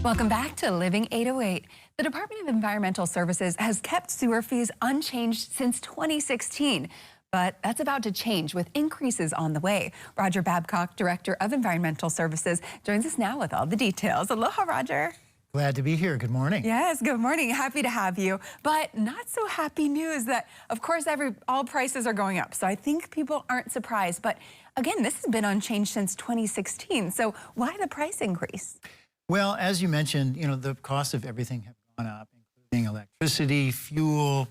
Welcome back to Living 808. The Department of Environmental Services has kept sewer fees unchanged since 2016. But that's about to change with increases on the way. Roger Babcock, Director of Environmental Services, joins us now with all the details. Aloha, Roger. Glad to be here. Good morning. Yes, good morning. Happy to have you. But not so happy news that, of course, all prices are going up. So I think people aren't surprised. But again, this has been unchanged since 2016. So why the price increase? Well, as you mentioned, the cost of everything have gone up, including electricity, fuel,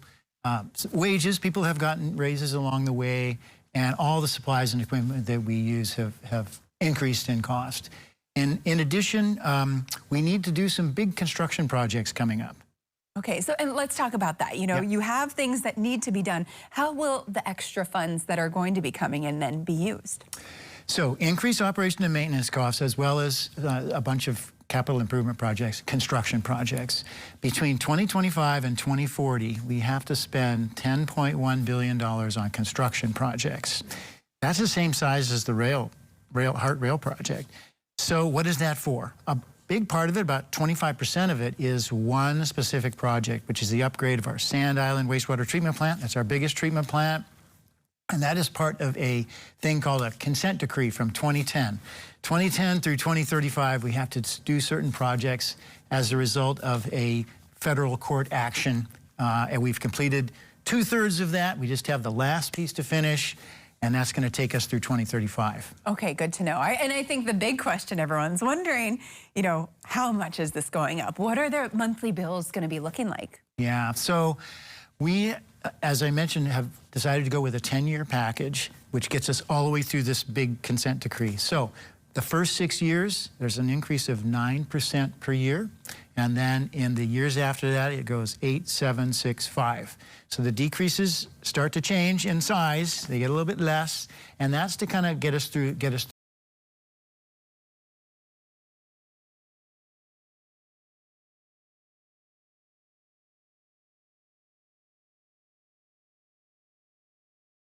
wages. People have gotten raises along the way, and all the supplies and equipment that we use have increased in cost. And in addition, we need to do some big construction projects coming up. Okay, and let's talk about that. You have things that need to be done. How will the extra funds that are going to be coming in then be used? So increased operation and maintenance costs, as well as a bunch of capital improvement projects, construction projects. Between 2025 and 2040, we have to spend $10.1 billion on construction projects. That's the same size as the Heart Rail project. So what is that for? A big part of it, about 25% of it, is one specific project, which is the upgrade of our Sand Island wastewater treatment plant. That's our biggest treatment plant. And that is part of a thing called a consent decree from 2010. 2010 through 2035, we have to do certain projects as a result of a federal court action. And we've completed 2/3 of that. We just have the last piece to finish, and that's going to take us through 2035. Okay, good to know. And I think the big question everyone's wondering, how much is this going up? What are their monthly bills going to be looking like? Yeah, so we, as I mentioned, have decided to go with a 10-year package, which gets us all the way through this big consent decree. So the first 6 years, there's an increase of 9% per year. And then in the years after that, it goes 8, 7, 6, 5. So the decreases start to change in size. They get a little bit less. And that's to kind of get us through.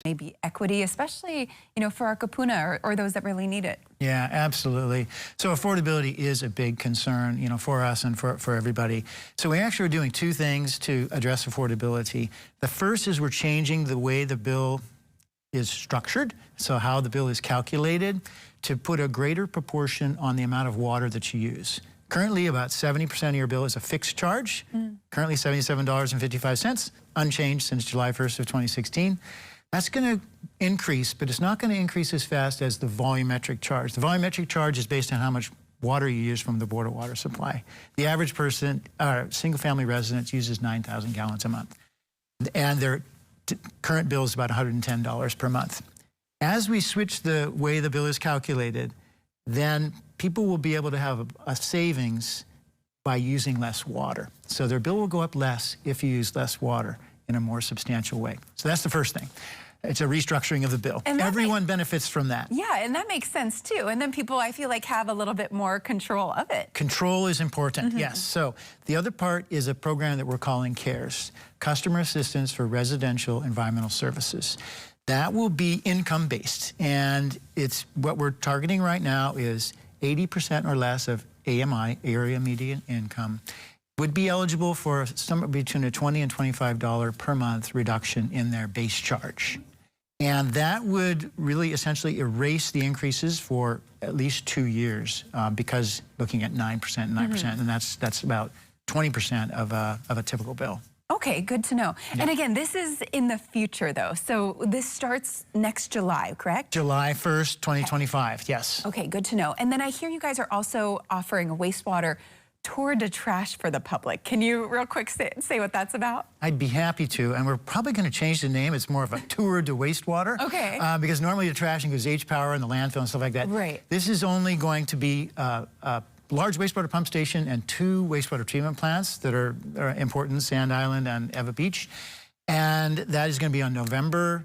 Maybe equity, especially, for our kupuna or those that really need it. Yeah, absolutely. So affordability is a big concern, for us and for everybody. So we actually are doing two things to address affordability. The first is we're changing the way the bill is structured, so how the bill is calculated, to put a greater proportion on the amount of water that you use. Currently, about 70% of your bill is a fixed charge, currently $77.55, unchanged since July 1st of 2016. That's going to increase, but it's not going to increase as fast as the volumetric charge. The volumetric charge is based on how much water you use from the Board of Water Supply. The average person, single-family residence, uses 9,000 gallons a month, and their current bill is about $110 per month. As we switch the way the bill is calculated, then people will be able to have a savings by using less water. So their bill will go up less if you use less water in a more substantial way. So that's the first thing. It's a restructuring of the bill. And everyone benefits from that. Yeah, and that makes sense too. And then people, I feel like, have a little bit more control of it. Control is important, yes. So the other part is a program that we're calling CARES, Customer Assistance for Residential Environmental Services. That will be income-based, and it's what we're targeting right now is 80% or less of AMI, area median income, would be eligible for somewhere between a $20 and $25 per month reduction in their base charge. And that would really essentially erase the increases for at least 2 years, because looking at 9% and 9%, and that's about 20% of a typical bill. Okay, good to know. Yeah. And again, this is in the future, though. So this starts next July, correct? July 1st, 2025, yes. Okay, good to know. And then I hear you guys are also offering a wastewater tour de trash for the public. Can you real quick say what that's about? I'd be happy to, and we're probably going to change the name. It's more of a tour de wastewater. Okay. Because normally the trashing goes H-Power and the landfill and stuff like that. Right. This is only going to be a large wastewater pump station and 2 wastewater treatment plants that are important, Sand Island and Ewa Beach. And that is going to be on November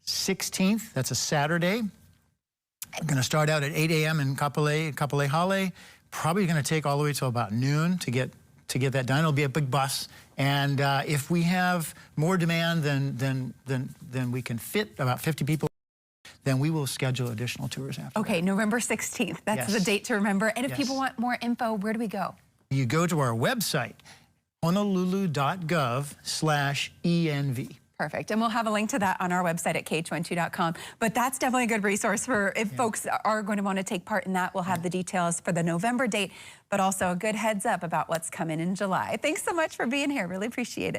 16th. That's a Saturday. I'm going to start out at 8 a.m. in Kapolei Hale. Probably going to take all the way till about noon to get that done. It'll be a big bus, and if we have more demand than we can fit, about 50 people, then we will schedule additional tours after. Okay, that. November 16th. That's the date to remember. And if people want more info, where do we go? you go to our website, honolulu.gov/ENV. Perfect. And we'll have a link to that on our website at kh12.com. But that's definitely a good resource for if folks are going to want to take part in that. We'll have the details for the November date, but also a good heads up about what's coming in July. Thanks so much for being here. Really appreciate it.